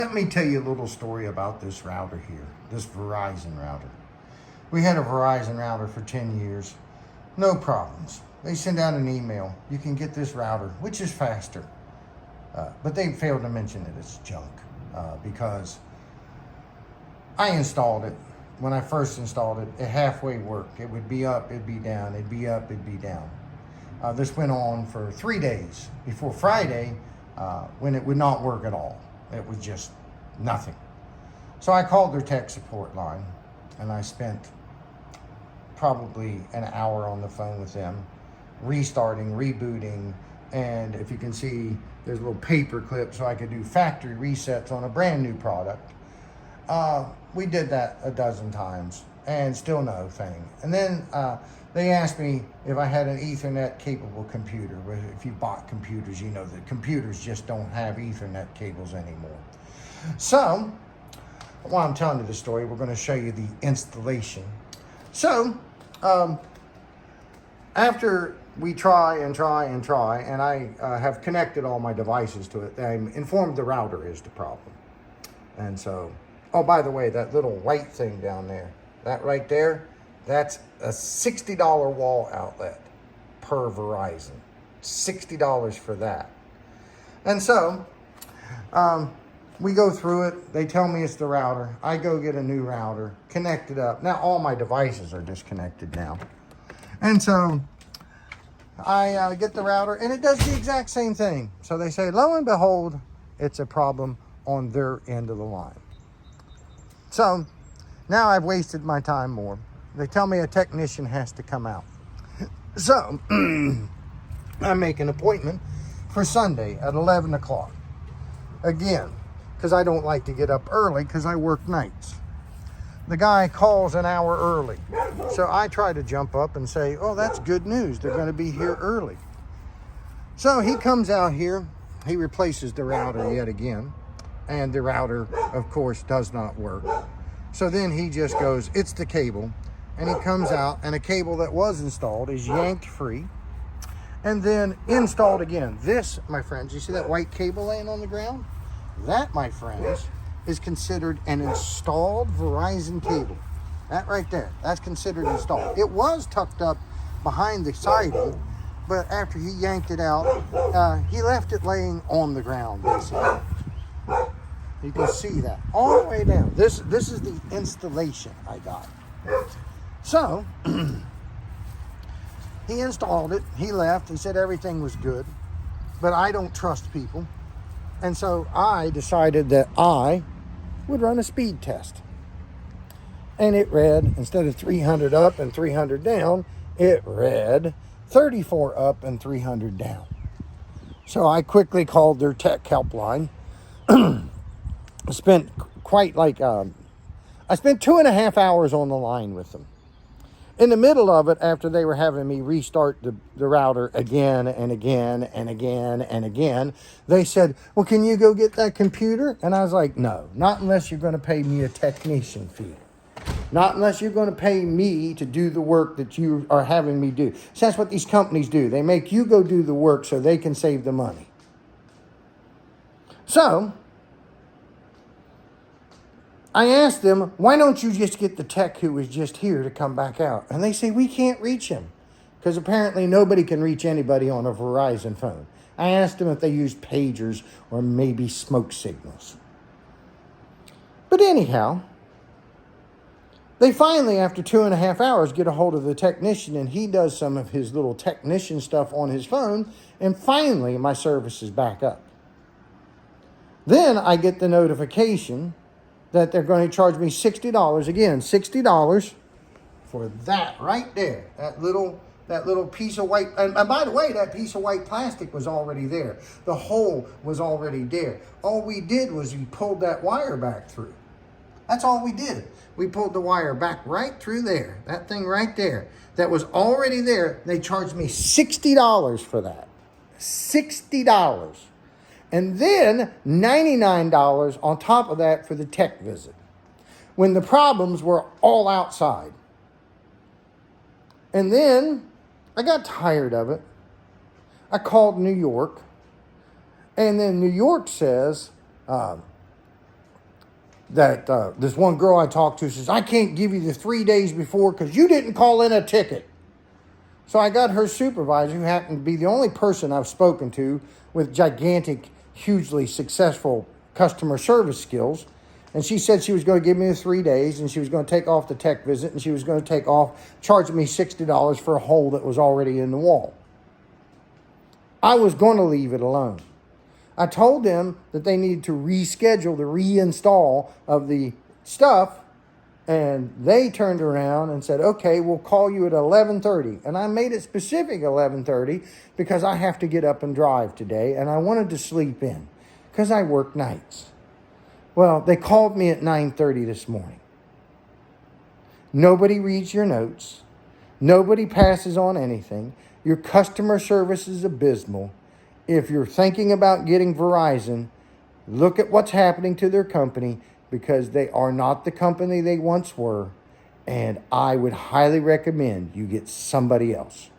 Let me tell you a little story about this router here, this Verizon router. We had a Verizon router for 10 years, no problems. They send out an email, you can get this router, which is faster. But they failed to mention that it's junk because I installed it. When I first installed it, it halfway worked. It would be up, it'd be down, it'd be up, it'd be down. This went on for 3 days before Friday when it would not work at all. It was just nothing. So I called their tech support line and I spent probably an hour on the phone with them, restarting, rebooting, and if you can see, there's a little paper clip so I could do factory resets on a brand new product. We did that a dozen times and still no thing. And then they asked me if I had an Ethernet capable computer. If you bought computers, you know that computers just don't have Ethernet cables anymore. So, while I'm telling you the story, we're going to show you the installation. So, after we try, and I have connected all my devices to it, I'm informed the router is the problem. And so, oh, by the way, that little white thing down there, that right there, that's a $60 wall outlet per Verizon. $60 for that. And so, we go through it. They tell me it's the router. I go get a new router, connect it up. Now, all my devices are disconnected now. And so, I get the router, and it does the exact same thing. So they say, lo and behold, it's a problem on their end of the line. So, now I've wasted my time more. They tell me a technician has to come out. So, I make an appointment for Sunday at 11 o'clock. Again, because I don't like to get up early because I work nights. The guy calls an hour early. So I try to jump up and say, oh, that's good news. They're going to be here early. So he comes out here. He replaces the router yet again. And the router, of course, does not work. So then he just goes, it's the cable. And he comes out, and a cable that was installed is yanked free and then installed again. This, my friends, you see that white cable laying on the ground? That, my friends, is considered an installed Verizon cable. That right there, that's considered installed. It was tucked up behind the siding, but after he yanked it out, he left it laying on the ground, basically. You can see that all the way down. This is the installation I got. So, he installed it. He left. He said everything was good. But I don't trust people. And so I decided that I would run a speed test. And it read, instead of 300 up and 300 down, it read 34 up and 300 down. So I quickly called their tech helpline. I spent 2.5 hours on the line with them. In the middle of it, after they were having me restart the router again and again and again and again, they said, well, can you go get that computer? And I was like, no, not unless you're going to pay me a technician fee. Not unless you're going to pay me to do the work that you are having me do. So that's what these companies do. They make you go do the work so they can save the money. So I asked them, why don't you just get the tech who was just here to come back out? And they say, we can't reach him. Because apparently nobody can reach anybody on a Verizon phone. I asked them if they used pagers or maybe smoke signals. But anyhow, they finally, after 2.5 hours, get a hold of the technician, and he does some of his little technician stuff on his phone, and finally my service is back up. Then I get the notification that they're going to charge me $60. Again, $60 for that right there. That little piece of white, and by the way, that piece of white plastic was already there. The hole was already there. All we did was we pulled that wire back through. That's all we did. We pulled the wire back right through there. That thing right there. That was already there. They charged me $60 for that. $60. And then $99 on top of that for the tech visit, when the problems were all outside. And then I got tired of it. I called New York. And then New York says, that this one girl I talked to says, I can't give you the 3 days before because you didn't call in a ticket. So I got her supervisor, who happened to be the only person I've spoken to with gigantic, hugely successful customer service skills. And she said she was going to give me the 3 days, and she was going to take off the tech visit, and she was going to take off charging me $60 for a hole that was already in the wall. I was going to leave it alone. I told them that they needed to reschedule the reinstall of the stuff, and they turned around and said, okay, we'll call you at 11:30. And I made it specific 11:30 because I have to get up and drive today, and I wanted to sleep in because I work nights. Well, they called me at 9:30 this morning. Nobody reads your notes. Nobody passes on anything. Your customer service is abysmal. If you're thinking about getting Verizon, look at what's happening to their company, because they are not the company they once were. And I would highly recommend you get somebody else.